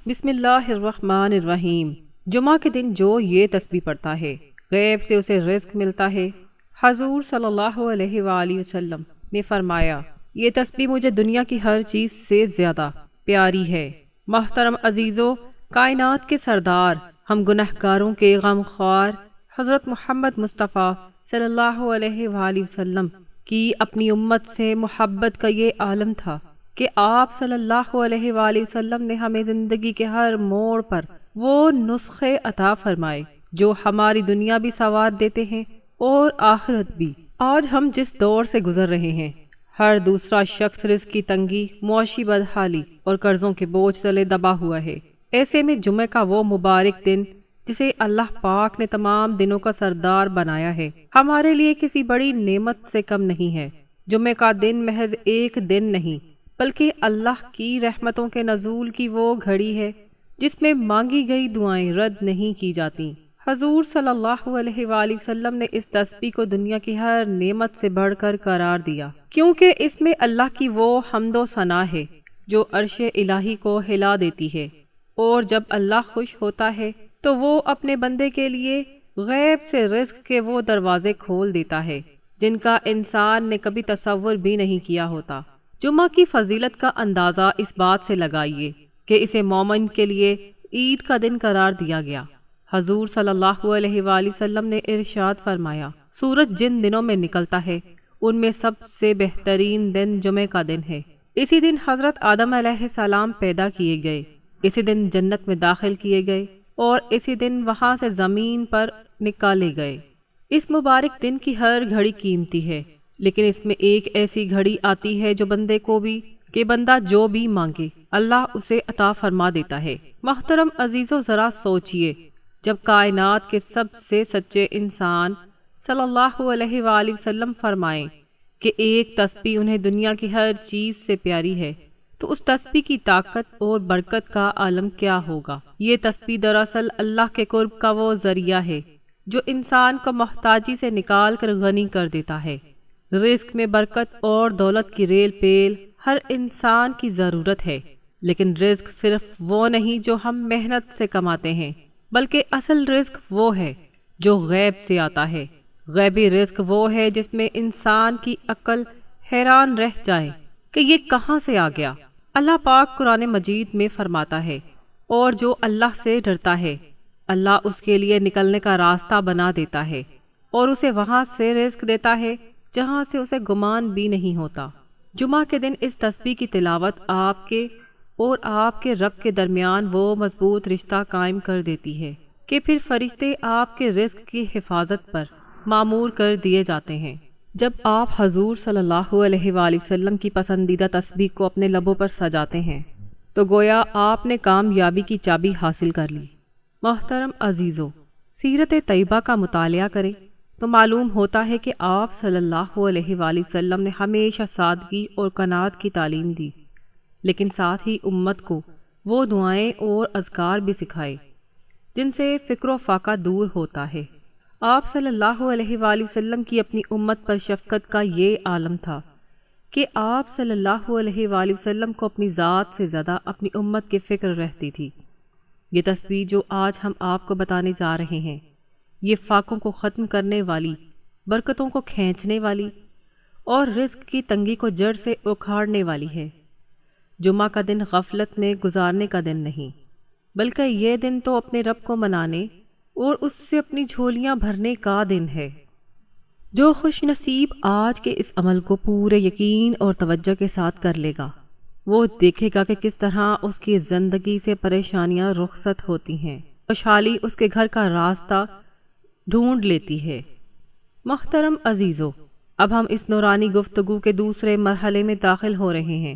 بسم اللہ الرحمن الرحیم۔ جمعہ کے دن جو یہ تسبیح پڑھتا ہے غیب سے اسے رزق ملتا ہے۔ حضور صلی اللہ علیہ وآلہ وسلم نے فرمایا، یہ تسبیح مجھے دنیا کی ہر چیز سے زیادہ پیاری ہے۔ محترم عزیزو، کائنات کے سردار، ہم گنہگاروں کے غم خوار حضرت محمد مصطفیٰ صلی اللہ علیہ وآلہ وسلم کی اپنی امت سے محبت کا یہ عالم تھا کہ آپ صلی اللہ علیہ وآلہ وسلم نے ہمیں زندگی کے ہر موڑ پر وہ نسخے عطا فرمائے جو ہماری دنیا بھی سواد دیتے ہیں اور آخرت بھی۔ آج ہم جس دور سے گزر رہے ہیں، ہر دوسرا شخص رزق کی تنگی، معاشی بدحالی اور قرضوں کے بوجھ تلے دبا ہوا ہے۔ ایسے میں جمعہ کا وہ مبارک دن جسے اللہ پاک نے تمام دنوں کا سردار بنایا ہے، ہمارے لیے کسی بڑی نعمت سے کم نہیں ہے۔ جمعہ کا دن محض ایک دن نہیں بلکہ اللہ کی رحمتوں کے نزول کی وہ گھڑی ہے جس میں مانگی گئی دعائیں رد نہیں کی جاتی۔ حضور صلی اللہ علیہ وآلہ وسلم نے اس تسبیح کو دنیا کی ہر نعمت سے بڑھ کر قرار دیا، کیونکہ اس میں اللہ کی وہ حمد و ثنا ہے جو عرش الہی کو ہلا دیتی ہے، اور جب اللہ خوش ہوتا ہے تو وہ اپنے بندے کے لیے غیب سے رزق کے وہ دروازے کھول دیتا ہے جن کا انسان نے کبھی تصور بھی نہیں کیا ہوتا۔ جمعہ کی فضیلت کا اندازہ اس بات سے لگائیے کہ اسے مومن کے لیے عید کا دن قرار دیا گیا۔ حضور صلی اللہ علیہ وآلہ وسلم نے ارشاد فرمایا، سورج جن دنوں میں نکلتا ہے ان میں سب سے بہترین دن جمعہ کا دن ہے۔ اسی دن حضرت آدم علیہ السلام پیدا کیے گئے، اسی دن جنت میں داخل کیے گئے اور اسی دن وہاں سے زمین پر نکالے گئے۔ اس مبارک دن کی ہر گھڑی قیمتی ہے، لیکن اس میں ایک ایسی گھڑی آتی ہے جو بندے کو بھی کہ بندہ جو بھی مانگے اللہ اسے عطا فرما دیتا ہے۔ محترم عزیزو، ذرا سوچئے، جب کائنات کے سب سے سچے انسان صلی اللہ علیہ وآلہ وسلم فرمائیں کہ ایک تسبیح انہیں دنیا کی ہر چیز سے پیاری ہے، تو اس تسبیح کی طاقت اور برکت کا عالم کیا ہوگا۔ یہ تسبیح دراصل اللہ کے قرب کا وہ ذریعہ ہے جو انسان کو محتاجی سے نکال کر غنی کر دیتا ہے۔ رزق میں برکت اور دولت کی ریل پیل ہر انسان کی ضرورت ہے، لیکن رزق صرف وہ نہیں جو ہم محنت سے کماتے ہیں، بلکہ اصل رزق وہ ہے جو غیب سے آتا ہے۔ غیبی رزق وہ ہے جس میں انسان کی عقل حیران رہ جائے کہ یہ کہاں سے آ گیا۔ اللہ پاک قرآن مجید میں فرماتا ہے، اور جو اللہ سے ڈرتا ہے اللہ اس کے لیے نکلنے کا راستہ بنا دیتا ہے اور اسے وہاں سے رزق دیتا ہے جہاں سے اسے گمان بھی نہیں ہوتا۔ جمعہ کے دن اس تسبیح کی تلاوت آپ کے اور آپ کے رب کے درمیان وہ مضبوط رشتہ قائم کر دیتی ہے کہ پھر فرشتے آپ کے رزق کی حفاظت پر مامور کر دیے جاتے ہیں۔ جب آپ حضور صلی اللہ علیہ وآلہ وسلم کی پسندیدہ تسبیح کو اپنے لبوں پر سجاتے ہیں تو گویا آپ نے کامیابی کی چابی حاصل کر لی۔ محترم عزیزو، سیرت طیبہ کا مطالعہ کریں تو معلوم ہوتا ہے کہ آپ صلی اللہ علیہ وآلہ وسلم نے ہمیشہ سادگی اور قناعت کی تعلیم دی، لیکن ساتھ ہی امت کو وہ دعائیں اور اذکار بھی سکھائے جن سے فکر و فاقہ دور ہوتا ہے۔ آپ صلی اللہ علیہ وآلہ وسلم کی اپنی امت پر شفقت کا یہ عالم تھا کہ آپ صلی اللہ علیہ وآلہ وسلم کو اپنی ذات سے زیادہ اپنی امت کی فکر رہتی تھی۔ یہ تسبیح جو آج ہم آپ کو بتانے جا رہے ہیں، یہ فاقوں کو ختم کرنے والی، برکتوں کو کھینچنے والی اور رزق کی تنگی کو جڑ سے اکھاڑنے والی ہے۔ جمعہ کا دن غفلت میں گزارنے کا دن نہیں، بلکہ یہ دن تو اپنے رب کو منانے اور اس سے اپنی جھولیاں بھرنے کا دن ہے۔ جو خوش نصیب آج کے اس عمل کو پورے یقین اور توجہ کے ساتھ کر لے گا، وہ دیکھے گا کہ کس طرح اس کی زندگی سے پریشانیاں رخصت ہوتی ہیں، خوشحالی اس کے گھر کا راستہ ڈھونڈ لیتی ہے۔ محترم عزیزو، اب ہم اس نورانی گفتگو کے دوسرے مرحلے میں داخل ہو رہے ہیں،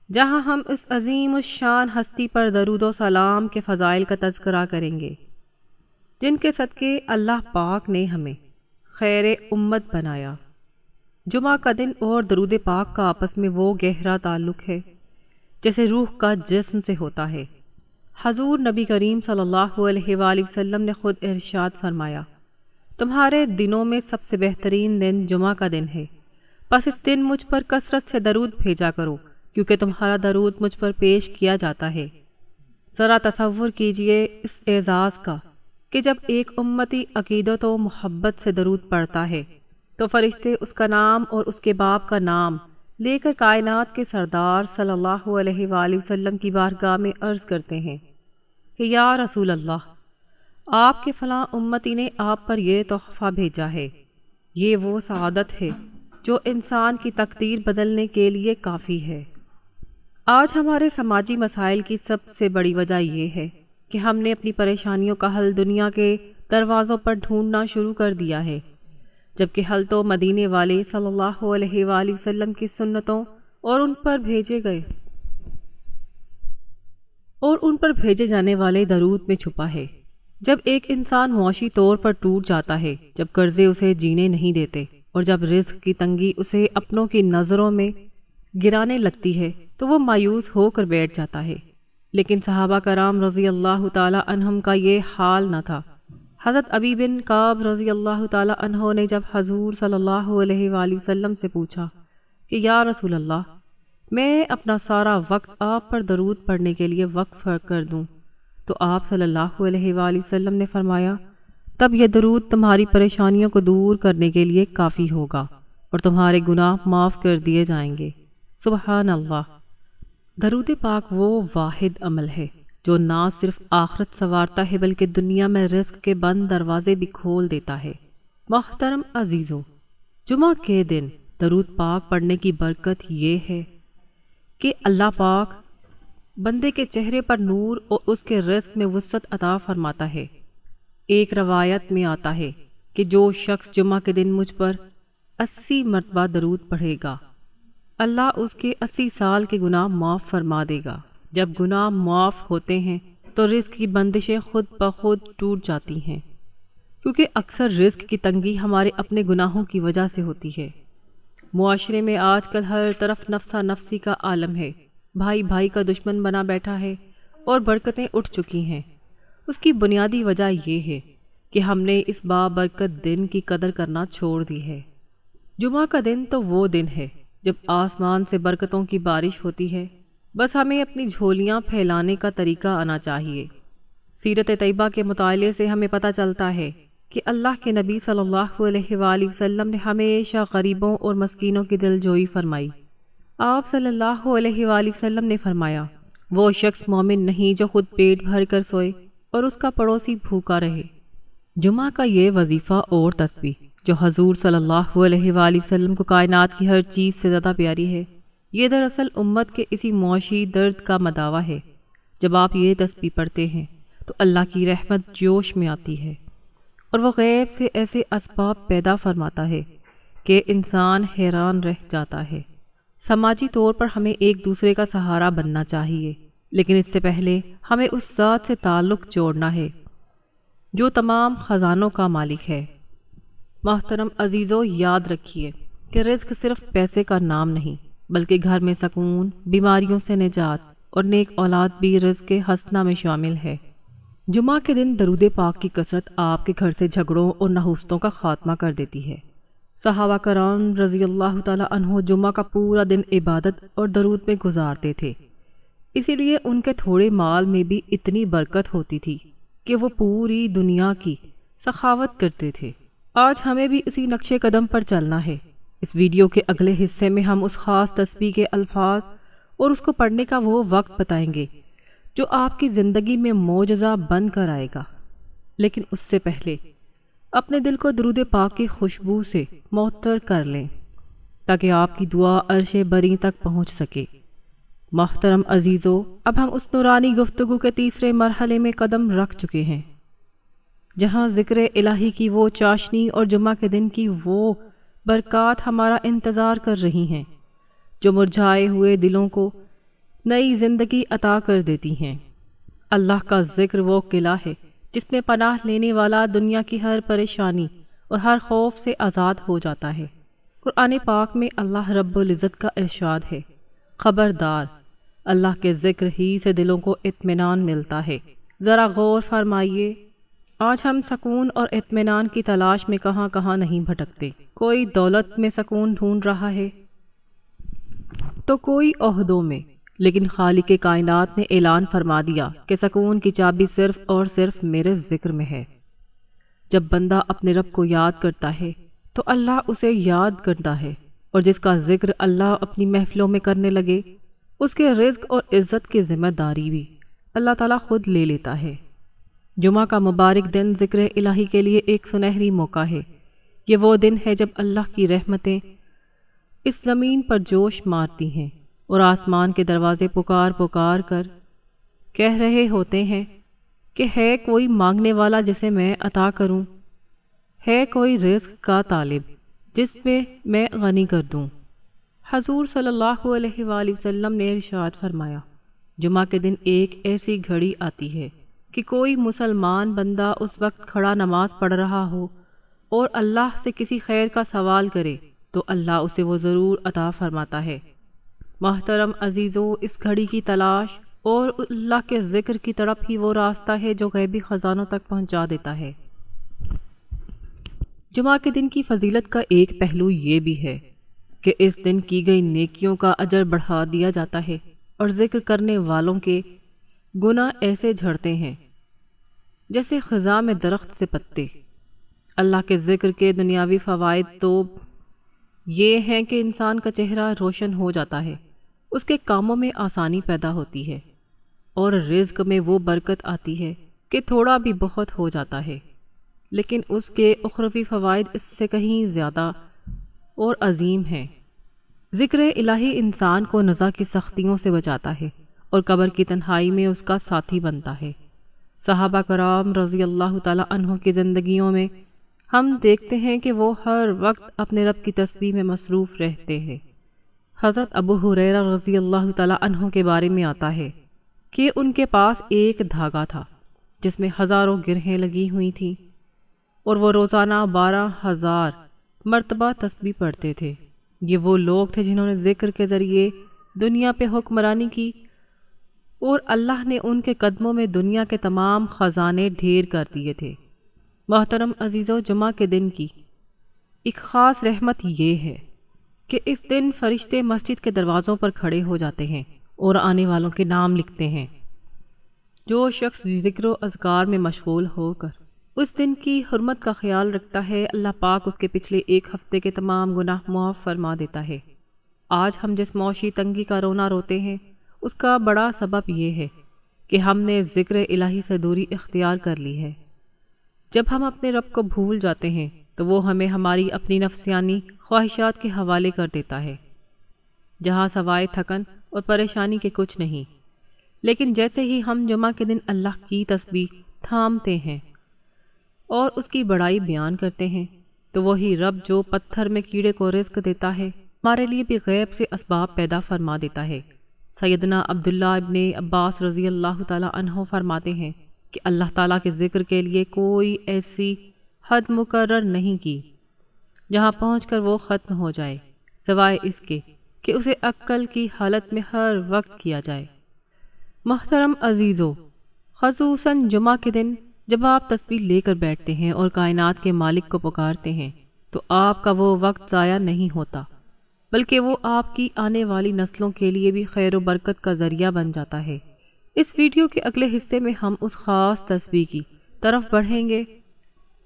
جہاں ہم اس عظیم الشان ہستی پر درود و سلام کے فضائل کا تذکرہ کریں گے جن کے صدقے اللہ پاک نے ہمیں خیر امت بنایا۔ جمعہ کا دن اور درود پاک کا آپس میں وہ گہرا تعلق ہے جیسے روح کا جسم سے ہوتا ہے۔ حضور نبی کریم صلی اللہ علیہ وآلہ وسلم نے خود ارشاد فرمایا، تمہارے دنوں میں سب سے بہترین دن جمعہ کا دن ہے، پس اس دن مجھ پر کثرت سے درود بھیجا کرو، کیونکہ تمہارا درود مجھ پر پیش کیا جاتا ہے۔ ذرا تصور کیجئے اس اعزاز کا کہ جب ایک امتی عقیدت و محبت سے درود پڑھتا ہے تو فرشتے اس کا نام اور اس کے باپ کا نام لے کر کائنات کے سردار صلی اللہ علیہ وآلہ وسلم کی بارگاہ میں عرض کرتے ہیں کہ یا رسول اللہ، آپ کے فلاں امتی نے آپ پر یہ تحفہ بھیجا ہے۔ یہ وہ سعادت ہے جو انسان کی تقدیر بدلنے کے لیے کافی ہے۔ آج ہمارے سماجی مسائل کی سب سے بڑی وجہ یہ ہے کہ ہم نے اپنی پریشانیوں کا حل دنیا کے دروازوں پر ڈھونڈنا شروع کر دیا ہے، جبکہ حل تو مدینے والے صلی اللہ علیہ وآلہ وسلم کی سنتوں اور ان پر بھیجے جانے والے درود میں چھپا ہے۔ جب ایک انسان معاشی طور پر ٹوٹ جاتا ہے، جب قرضے اسے جینے نہیں دیتے اور جب رزق کی تنگی اسے اپنوں کی نظروں میں گرانے لگتی ہے تو وہ مایوس ہو کر بیٹھ جاتا ہے، لیکن صحابہ کرام رضی اللہ تعالی عنہم کا یہ حال نہ تھا۔ حضرت ابی بن کعب رضی اللہ تعالی عنہ نے جب حضور صلی اللہ علیہ وآلہ وسلم سے پوچھا کہ یا رسول اللہ، میں اپنا سارا وقت آپ پر درود پڑھنے کے لیے وقف کر دوں، تو آپ صلی اللہ علیہ وآلہ وسلم نے فرمایا، تب یہ درود تمہاری پریشانیوں کو دور کرنے کے لیے کافی ہوگا اور تمہارے گناہ معاف کر دیے جائیں گے۔ سبحان اللہ۔ درود پاک وہ واحد عمل ہے جو نہ صرف آخرت سنوارتا ہے بلکہ دنیا میں رزق کے بند دروازے بھی کھول دیتا ہے۔ محترم عزیزو، جمعہ کے دن درود پاک پڑھنے کی برکت یہ ہے کہ اللہ پاک بندے کے چہرے پر نور اور اس کے رزق میں وسعت عطا فرماتا ہے۔ ایک روایت میں آتا ہے کہ جو شخص جمعہ کے دن مجھ پر 80 مرتبہ درود پڑھے گا، اللہ اس کے 80 سال کے گناہ معاف فرما دے گا۔ جب گناہ معاف ہوتے ہیں تو رزق کی بندشیں خود بخود ٹوٹ جاتی ہیں، کیونکہ اکثر رزق کی تنگی ہمارے اپنے گناہوں کی وجہ سے ہوتی ہے۔ معاشرے میں آج کل ہر طرف نفسا نفسی کا عالم ہے، بھائی بھائی کا دشمن بنا بیٹھا ہے اور برکتیں اٹھ چکی ہیں۔ اس کی بنیادی وجہ یہ ہے کہ ہم نے اس بابرکت دن کی قدر کرنا چھوڑ دی ہے۔ جمعہ کا دن تو وہ دن ہے جب آسمان سے برکتوں کی بارش ہوتی ہے، بس ہمیں اپنی جھولیاں پھیلانے کا طریقہ آنا چاہیے۔ سیرت طیبہ کے مطالعے سے ہمیں پتہ چلتا ہے کہ اللہ کے نبی صلی اللہ علیہ وآلہ وسلم نے ہمیشہ غریبوں اور مسکینوں کی دل جوئی فرمائی۔ آپ صلی اللہ علیہ وآلہ وسلم نے فرمایا، وہ شخص مومن نہیں جو خود پیٹ بھر کر سوئے اور اس کا پڑوسی بھوکا رہے۔ جمعہ کا یہ وظیفہ اور تسبیح جو حضور صلی اللہ علیہ وآلہ وسلم کو کائنات کی ہر چیز سے زیادہ پیاری ہے، یہ دراصل امت کے اسی معاشی درد کا مداوع ہے۔ جب آپ یہ تسبیح پڑھتے ہیں تو اللہ کی رحمت جوش میں آتی ہے اور وہ غیب سے ایسے اسباب پیدا فرماتا ہے کہ انسان حیران رہ جاتا ہے۔ سماجی طور پر ہمیں ایک دوسرے کا سہارا بننا چاہیے، لیکن اس سے پہلے ہمیں اس ذات سے تعلق جوڑنا ہے جو تمام خزانوں کا مالک ہے۔ محترم عزیزو، یاد رکھیے کہ رزق صرف پیسے کا نام نہیں بلکہ گھر میں سکون، بیماریوں سے نجات اور نیک اولاد بھی رزق حسنہ میں شامل ہے۔ جمعہ کے دن درود پاک کی کثرت آپ کے گھر سے جھگڑوں اور نحوستوں کا خاتمہ کر دیتی ہے۔ صحابہ کرام رضی اللہ تعالی عنہ جمعہ کا پورا دن عبادت اور درود میں گزارتے تھے، اسی لیے ان کے تھوڑے مال میں بھی اتنی برکت ہوتی تھی کہ وہ پوری دنیا کی سخاوت کرتے تھے۔ آج ہمیں بھی اسی نقش قدم پر چلنا ہے۔ اس ویڈیو کے اگلے حصے میں ہم اس خاص تسبیح کے الفاظ اور اس کو پڑھنے کا وہ وقت بتائیں گے جو آپ کی زندگی میں معجزہ بن کر آئے گا، لیکن اس سے پہلے اپنے دل کو درود پاک کی خوشبو سے معطر کر لیں تاکہ آپ کی دعا عرش بری تک پہنچ سکے۔ محترم عزیزو، اب ہم اس نورانی گفتگو کے تیسرے مرحلے میں قدم رکھ چکے ہیں، جہاں ذکر الہی کی وہ چاشنی اور جمعہ کے دن کی وہ برکات ہمارا انتظار کر رہی ہیں جو مرجھائے ہوئے دلوں کو نئی زندگی عطا کر دیتی ہیں۔ اللہ کا ذکر وہ قلعہ ہے جس میں پناہ لینے والا دنیا کی ہر پریشانی اور ہر خوف سے آزاد ہو جاتا ہے۔ قرآن پاک میں اللہ رب العزت کا ارشاد ہے، خبردار، اللہ کے ذکر ہی سے دلوں کو اطمینان ملتا ہے۔ ذرا غور فرمائیے، آج ہم سکون اور اطمینان کی تلاش میں کہاں کہاں نہیں بھٹکتے۔ کوئی دولت میں سکون ڈھونڈ رہا ہے تو کوئی عہدوں میں، لیکن خالق کائنات نے اعلان فرما دیا کہ سکون کی چابی صرف اور صرف میرے ذکر میں ہے۔ جب بندہ اپنے رب کو یاد کرتا ہے تو اللہ اسے یاد کرتا ہے، اور جس کا ذکر اللہ اپنی محفلوں میں کرنے لگے اس کے رزق اور عزت کی ذمہ داری بھی اللہ تعالیٰ خود لے لیتا ہے۔ جمعہ کا مبارک دن ذکر الہی کے لیے ایک سنہری موقع ہے۔ یہ وہ دن ہے جب اللہ کی رحمتیں اس زمین پر جوش مارتی ہیں اور آسمان کے دروازے پکار پکار کر کہہ رہے ہوتے ہیں کہ ہے کوئی مانگنے والا جسے میں عطا کروں، ہے کوئی رزق کا طالب جس پہ میں غنی کر دوں۔ حضور صلی اللہ علیہ وآلہ وسلم نے ارشاد فرمایا، جمعہ کے دن ایک ایسی گھڑی آتی ہے کہ کوئی مسلمان بندہ اس وقت کھڑا نماز پڑھ رہا ہو اور اللہ سے کسی خیر کا سوال کرے تو اللہ اسے وہ ضرور عطا فرماتا ہے۔ محترم عزیزو، اس گھڑی کی تلاش اور اللہ کے ذکر کی طرف ہی وہ راستہ ہے جو غیبی خزانوں تک پہنچا دیتا ہے۔ جمعہ کے دن کی فضیلت کا ایک پہلو یہ بھی ہے کہ اس دن کی گئی نیکیوں کا اجر بڑھا دیا جاتا ہے اور ذکر کرنے والوں کے گناہ ایسے جھڑتے ہیں جیسے خزاں میں درخت سے پتے۔ اللہ کے ذکر کے دنیاوی فوائد تو یہ ہیں کہ انسان کا چہرہ روشن ہو جاتا ہے، اس کے کاموں میں آسانی پیدا ہوتی ہے اور رزق میں وہ برکت آتی ہے کہ تھوڑا بھی بہت ہو جاتا ہے، لیکن اس کے اخروی فوائد اس سے کہیں زیادہ اور عظیم ہیں۔ ذکر الہی انسان کو نزا کی سختیوں سے بچاتا ہے اور قبر کی تنہائی میں اس کا ساتھی بنتا ہے۔ صحابہ کرام رضی اللہ تعالی عنہ کی زندگیوں میں ہم دیکھتے ہیں کہ وہ ہر وقت اپنے رب کی تسبیح میں مصروف رہتے ہیں۔ حضرت ابو ہریرہ رضی اللہ تعالی عنہ کے بارے میں آتا ہے کہ ان کے پاس ایک دھاگا تھا جس میں ہزاروں گرہیں لگی ہوئی تھیں اور وہ روزانہ 12,000 مرتبہ تسبیح پڑھتے تھے۔ یہ وہ لوگ تھے جنہوں نے ذکر کے ذریعے دنیا پہ حکمرانی کی اور اللہ نے ان کے قدموں میں دنیا کے تمام خزانے ڈھیر کر دیے تھے۔ محترم عزیزو، جمعہ کے دن کی ایک خاص رحمت یہ ہے کہ اس دن فرشتے مسجد کے دروازوں پر کھڑے ہو جاتے ہیں اور آنے والوں کے نام لکھتے ہیں۔ جو شخص ذکر و اذکار میں مشغول ہو کر اس دن کی حرمت کا خیال رکھتا ہے، اللہ پاک اس کے پچھلے ایک ہفتے کے تمام گناہ معاف فرما دیتا ہے۔ آج ہم جس معاشی تنگی کا رونا روتے ہیں اس کا بڑا سبب یہ ہے کہ ہم نے ذکر الہی سے دوری اختیار کر لی ہے۔ جب ہم اپنے رب کو بھول جاتے ہیں تو وہ ہمیں ہماری اپنی نفسیانی خواہشات کے حوالے کر دیتا ہے، جہاں سوائے تھکن اور پریشانی کے کچھ نہیں۔ لیکن جیسے ہی ہم جمعہ کے دن اللہ کی تسبیح تھامتے ہیں اور اس کی بڑائی بیان کرتے ہیں تو وہی رب جو پتھر میں کیڑے کو رزق دیتا ہے ہمارے لیے بھی غیب سے اسباب پیدا فرما دیتا ہے۔ سیدنا عبداللہ ابن عباس رضی اللہ تعالی عنہ فرماتے ہیں کہ اللہ تعالیٰ کے ذکر کے لیے کوئی ایسی حد مقرر نہیں کی جہاں پہنچ کر وہ ختم ہو جائے، سوائے اس کے کہ اسے عقل کی حالت میں ہر وقت کیا جائے۔ محترم عزیزو، خصوصاً جمعہ کے دن جب آپ تسبیح لے کر بیٹھتے ہیں اور کائنات کے مالک کو پکارتے ہیں تو آپ کا وہ وقت ضائع نہیں ہوتا، بلکہ وہ آپ کی آنے والی نسلوں کے لیے بھی خیر و برکت کا ذریعہ بن جاتا ہے۔ اس ویڈیو کے اگلے حصے میں ہم اس خاص تسبیح کی طرف بڑھیں گے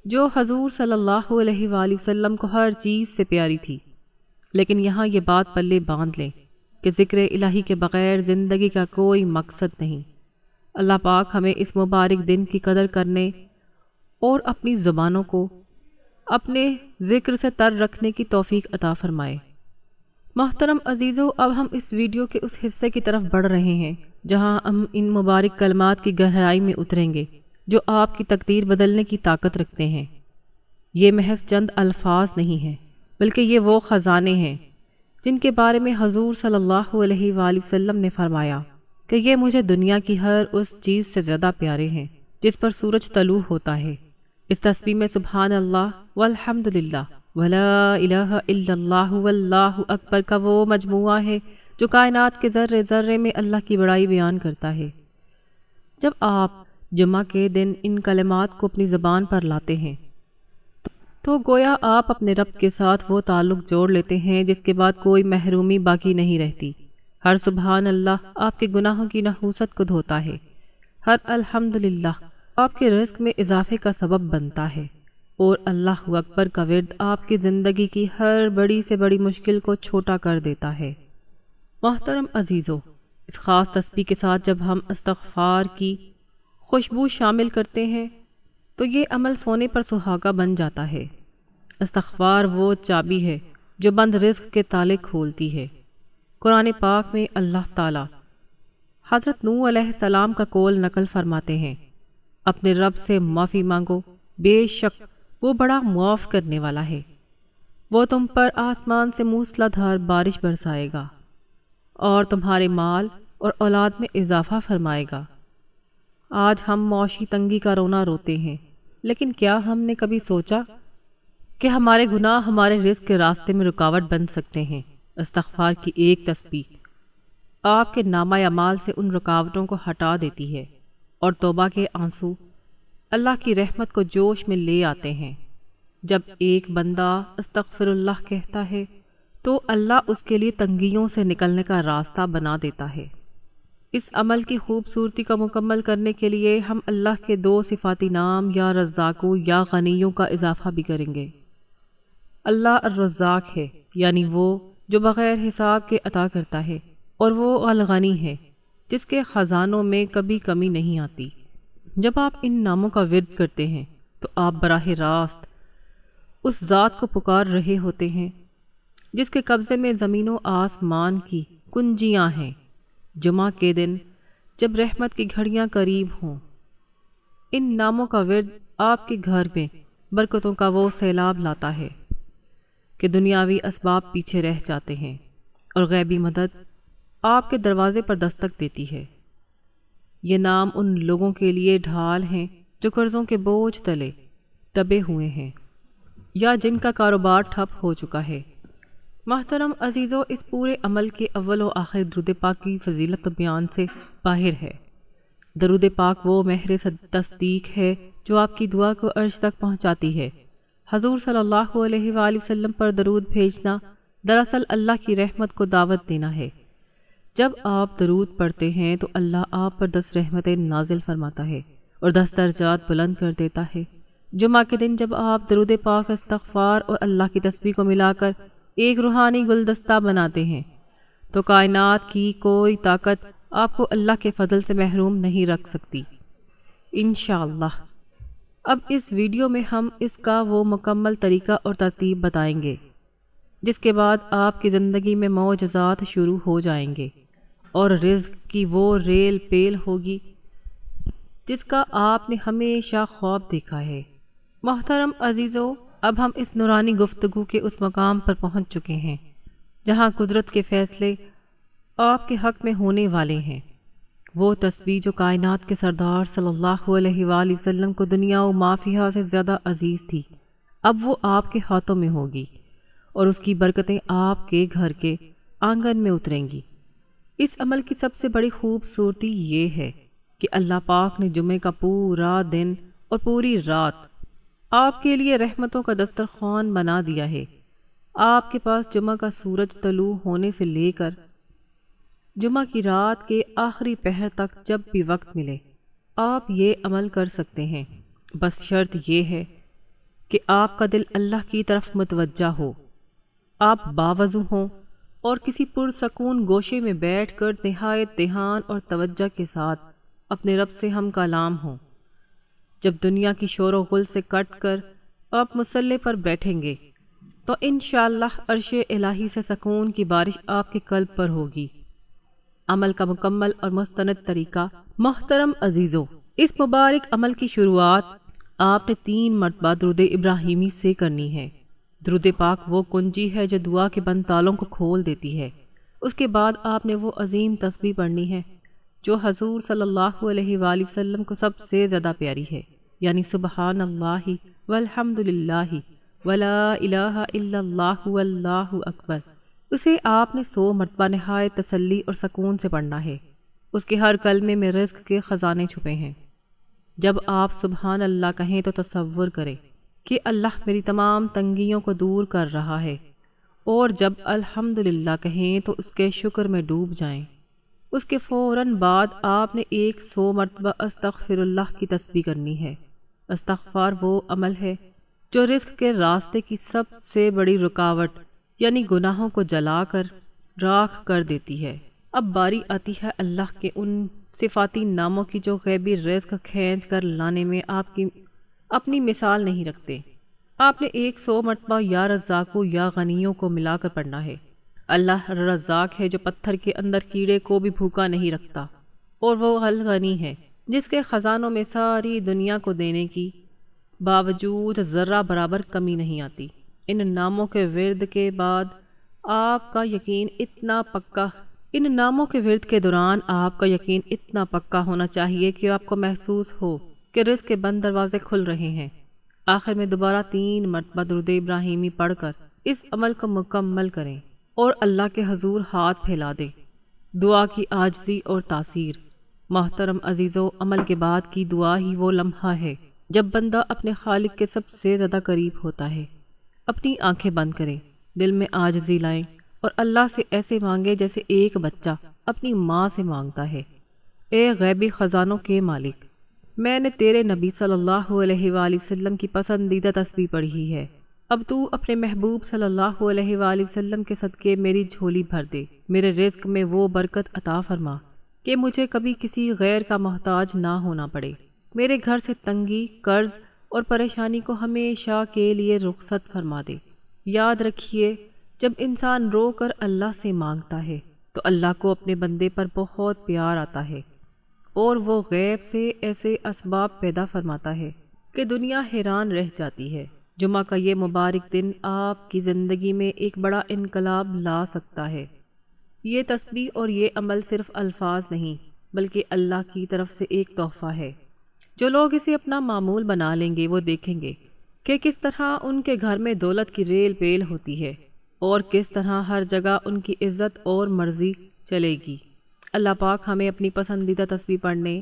جو حضور صلی اللہ علیہ وآلہ وسلم کو ہر چیز سے پیاری تھی، لیکن یہاں یہ بات پلے باندھ لیں کہ ذکر الہی کے بغیر زندگی کا کوئی مقصد نہیں۔ اللہ پاک ہمیں اس مبارک دن کی قدر کرنے اور اپنی زبانوں کو اپنے ذکر سے تر رکھنے کی توفیق عطا فرمائے۔ محترم عزیزو، اب ہم اس ویڈیو کے اس حصے کی طرف بڑھ رہے ہیں جہاں ہم ان مبارک کلمات کی گہرائی میں اتریں گے جو آپ کی تقدیر بدلنے کی طاقت رکھتے ہیں۔ یہ محض چند الفاظ نہیں ہیں، بلکہ یہ وہ خزانے ہیں جن کے بارے میں حضور صلی اللہ علیہ وآلہ وسلم نے فرمایا کہ یہ مجھے دنیا کی ہر اس چیز سے زیادہ پیارے ہیں جس پر سورج طلوع ہوتا ہے۔ اس تسبیح میں سبحان اللہ والحمدللہ ولا الہ الا اللہ واللہ اکبر کا وہ مجموعہ ہے جو کائنات کے ذرے ذرے میں اللہ کی بڑائی بیان کرتا ہے۔ جب آپ جمعہ کے دن ان کلمات کو اپنی زبان پر لاتے ہیں تو گویا آپ اپنے رب کے ساتھ وہ تعلق جوڑ لیتے ہیں جس کے بعد کوئی محرومی باقی نہیں رہتی۔ ہر سبحان اللہ آپ کے گناہوں کی نحوست کو دھوتا ہے، ہر الحمدللہ آپ کے رزق میں اضافے کا سبب بنتا ہے، اور اللہ اکبر کا ورد آپ کی زندگی کی ہر بڑی سے بڑی مشکل کو چھوٹا کر دیتا ہے۔ محترم عزیزو، اس خاص تسبیح کے ساتھ جب ہم استغفار کی خوشبو شامل کرتے ہیں تو یہ عمل سونے پر سہاگا بن جاتا ہے۔ استغفار وہ چابی ہے جو بند رزق کے تالے کھولتی ہے۔ قرآن پاک میں اللہ تعالی حضرت نوح علیہ السلام کا قول نقل فرماتے ہیں، اپنے رب سے معافی مانگو، بے شک وہ بڑا معاف کرنے والا ہے، وہ تم پر آسمان سے موسلا دھار بارش برسائے گا اور تمہارے مال اور اولاد میں اضافہ فرمائے گا۔ آج ہم معاشی تنگی کا رونا روتے ہیں، لیکن کیا ہم نے کبھی سوچا کہ ہمارے گناہ ہمارے رزق کے راستے میں رکاوٹ بن سکتے ہیں؟ استغفار کی ایک تسبیح آپ کے نامہ اعمال سے ان رکاوٹوں کو ہٹا دیتی ہے، اور توبہ کے آنسو اللہ کی رحمت کو جوش میں لے آتے ہیں۔ جب ایک بندہ استغفر اللہ کہتا ہے تو اللہ اس کے لیے تنگیوں سے نکلنے کا راستہ بنا دیتا ہے۔ اس عمل کی خوبصورتی کو مکمل کرنے کے لیے ہم اللہ کے 2 صفاتی نام یا رزاقو یا غنیوں کا اضافہ بھی کریں گے۔ اللہ الرزاق ہے، یعنی وہ جو بغیر حساب کے عطا کرتا ہے، اور وہ الغنی ہے جس کے خزانوں میں کبھی کمی نہیں آتی۔ جب آپ ان ناموں کا ورد کرتے ہیں تو آپ براہ راست اس ذات کو پکار رہے ہوتے ہیں جس کے قبضے میں زمین و آسمان کی کنجیاں ہیں۔ جمعہ کے دن جب رحمت کی گھڑیاں قریب ہوں، ان ناموں کا ورد آپ کے گھر میں برکتوں کا وہ سیلاب لاتا ہے کہ دنیاوی اسباب پیچھے رہ جاتے ہیں، اور غیبی مدد آپ کے دروازے پر دستک دیتی ہے۔ یہ نام ان لوگوں کے لیے ڈھال ہیں جو قرضوں کے بوجھ تلے دبے ہوئے ہیں یا جن کا کاروبار ٹھپ ہو چکا ہے۔ محترم عزیزو، اس پورے عمل کے اول و آخر درود پاک کی فضیلت و بیان سے باہر ہے۔ درود پاک وہ مہر تصدیق ہے جو آپ کی دعا کو عرش تک پہنچاتی ہے۔ حضور صلی اللہ علیہ وآلہ وسلم پر درود بھیجنا دراصل اللہ کی رحمت کو دعوت دینا ہے۔ جب آپ درود پڑھتے ہیں تو اللہ آپ پر 10 رحمتیں نازل فرماتا ہے اور 10 درجات بلند کر دیتا ہے۔ جمعہ کے دن جب آپ درود پاک، استغفار اور اللہ کی تسبیح کو ملا کر ایک روحانی گلدستہ بناتے ہیں تو کائنات کی کوئی طاقت آپ کو اللہ کے فضل سے محروم نہیں رکھ سکتی انشاءاللہ۔ اب اس ویڈیو میں ہم اس کا وہ مکمل طریقہ اور ترتیب بتائیں گے جس کے بعد آپ کی زندگی میں معجزات شروع ہو جائیں گے اور رزق کی وہ ریل پیل ہوگی جس کا آپ نے ہمیشہ خواب دیکھا ہے۔ محترم عزیزو، اب ہم اس نورانی گفتگو کے اس مقام پر پہنچ چکے ہیں جہاں قدرت کے فیصلے آپ کے حق میں ہونے والے ہیں۔ وہ تسبیح جو کائنات کے سردار صلی اللہ علیہ وآلہ وسلم کو دنیا و ما فیہا سے زیادہ عزیز تھی، اب وہ آپ کے ہاتھوں میں ہوگی اور اس کی برکتیں آپ کے گھر کے آنگن میں اتریں گی۔ اس عمل کی سب سے بڑی خوبصورتی یہ ہے کہ اللہ پاک نے جمعے کا پورا دن اور پوری رات آپ کے لیے رحمتوں کا دسترخوان بنا دیا ہے۔ آپ کے پاس جمعہ کا سورج طلوع ہونے سے لے کر جمعہ کی رات کے آخری پہر تک جب بھی وقت ملے آپ یہ عمل کر سکتے ہیں، بس شرط یہ ہے کہ آپ کا دل اللہ کی طرف متوجہ ہو، آپ باوضو ہوں اور کسی پرسکون گوشے میں بیٹھ کر نہایت دھیان اور توجہ کے ساتھ اپنے رب سے ہم کلام ہوں۔ جب دنیا کی شور و غل سے کٹ کر آپ مصلی پر بیٹھیں گے تو انشاءاللہ عرش الہی سے سکون کی بارش آپ کے قلب پر ہوگی۔ عمل کا مکمل اور مستند طریقہ۔ محترم عزیزو، اس مبارک عمل کی شروعات آپ نے 3 مرتبہ درود ابراہیمی سے کرنی ہے۔ درود پاک وہ کنجی ہے جو دعا کے بند تالوں کو کھول دیتی ہے۔ اس کے بعد آپ نے وہ عظیم تسبیح پڑھنی ہے جو حضور صلی اللہ علیہ وآلہ وسلم کو سب سے زیادہ پیاری ہے، یعنی سبحان اللہ والحمد للہ ولا الہ الا اللہ واللہ اکبر۔ اسے آپ نے 100 مرتبہ نہایت تسلی اور سکون سے پڑھنا ہے۔ اس کے ہر کلمے میں رزق کے خزانے چھپے ہیں۔ جب آپ سبحان اللہ کہیں تو تصور کریں کہ اللہ میری تمام تنگیوں کو دور کر رہا ہے اور جب الحمدللہ کہیں تو اس کے شکر میں ڈوب جائیں۔ اس کے فوراً بعد آپ نے 100 مرتبہ استغفر اللہ کی تسبیح کرنی ہے۔ استغفار وہ عمل ہے جو رزق کے راستے کی سب سے بڑی رکاوٹ یعنی گناہوں کو جلا کر راکھ کر دیتی ہے۔ اب باری آتی ہے اللہ کے ان صفاتی ناموں کی جو غیبی رزق کھینچ کر لانے میں آپ کی اپنی مثال نہیں رکھتے۔ آپ نے 100 مرتبہ یا رزاقو یا غنیوں کو ملا کر پڑھنا ہے۔ اللہ رزاق ہے جو پتھر کے اندر کیڑے کو بھی بھوکا نہیں رکھتا، اور وہ الغنی ہے جس کے خزانوں میں ساری دنیا کو دینے کی باوجود ذرہ برابر کمی نہیں آتی۔ ان ناموں کے ورد کے بعد آپ کا یقین اتنا پکا ہونا چاہیے کہ آپ کو محسوس ہو کہ رزق کے بند دروازے کھل رہے ہیں۔ آخر میں دوبارہ 3 مرتبہ درود ابراہیمی پڑھ کر اس عمل کو مکمل کریں اور اللہ کے حضور ہاتھ پھیلا دیں۔ دعا کی عاجزی اور تاثیر۔ محترم عزیزو، عمل کے بعد کی دعا ہی وہ لمحہ ہے جب بندہ اپنے خالق کے سب سے زیادہ قریب ہوتا ہے۔ اپنی آنکھیں بند کریں، دل میں عاجزی لائیں اور اللہ سے ایسے مانگے جیسے ایک بچہ اپنی ماں سے مانگتا ہے۔ اے غیبی خزانوں کے مالک، میں نے تیرے نبی صلی اللہ علیہ وآلہ وسلم کی پسندیدہ تسبیح پڑھی ہے، اب تو اپنے محبوب صلی اللہ علیہ وآلہ وسلم کے صدقے میری جھولی بھر دے، میرے رزق میں وہ برکت عطا فرما کہ مجھے کبھی کسی غیر کا محتاج نہ ہونا پڑے، میرے گھر سے تنگی، قرض اور پریشانی کو ہمیشہ کے لیے رخصت فرما دے۔ یاد رکھیے، جب انسان رو کر اللہ سے مانگتا ہے تو اللہ کو اپنے بندے پر بہت پیار آتا ہے، اور وہ غیب سے ایسے اسباب پیدا فرماتا ہے کہ دنیا حیران رہ جاتی ہے۔ جمعہ کا یہ مبارک دن آپ کی زندگی میں ایک بڑا انقلاب لا سکتا ہے۔ یہ تسبیح اور یہ عمل صرف الفاظ نہیں بلکہ اللہ کی طرف سے ایک تحفہ ہے۔ جو لوگ اسے اپنا معمول بنا لیں گے وہ دیکھیں گے کہ کس طرح ان کے گھر میں دولت کی ریل پیل ہوتی ہے اور کس طرح ہر جگہ ان کی عزت اور مرضی چلے گی۔ اللہ پاک ہمیں اپنی پسندیدہ تسبیح پڑھنے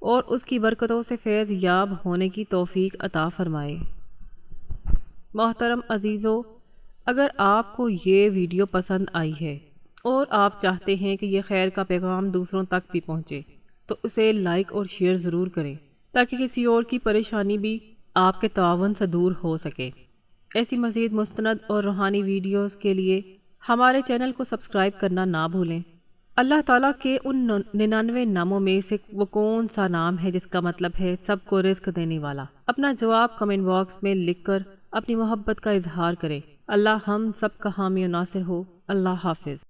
اور اس کی برکتوں سے فیض یاب ہونے کی توفیق عطا فرمائے۔ محترم عزیزو، اگر آپ کو یہ ویڈیو پسند آئی ہے اور آپ چاہتے ہیں کہ یہ خیر کا پیغام دوسروں تک بھی پہنچے تو اسے لائک اور شیئر ضرور کریں تاکہ کسی اور کی پریشانی بھی آپ کے تعاون سے دور ہو سکے۔ ایسی مزید مستند اور روحانی ویڈیوز کے لیے ہمارے چینل کو سبسکرائب کرنا نہ بھولیں۔ اللہ تعالیٰ کے ان 99 ناموں میں سے وہ کون سا نام ہے جس کا مطلب ہے سب کو رزق دینے والا؟ اپنا جواب کمنٹ باکس میں لکھ کر اپنی محبت کا اظہار کریں۔ اللہ ہم سب کا حامی و ناصر ہو۔ اللہ حافظ۔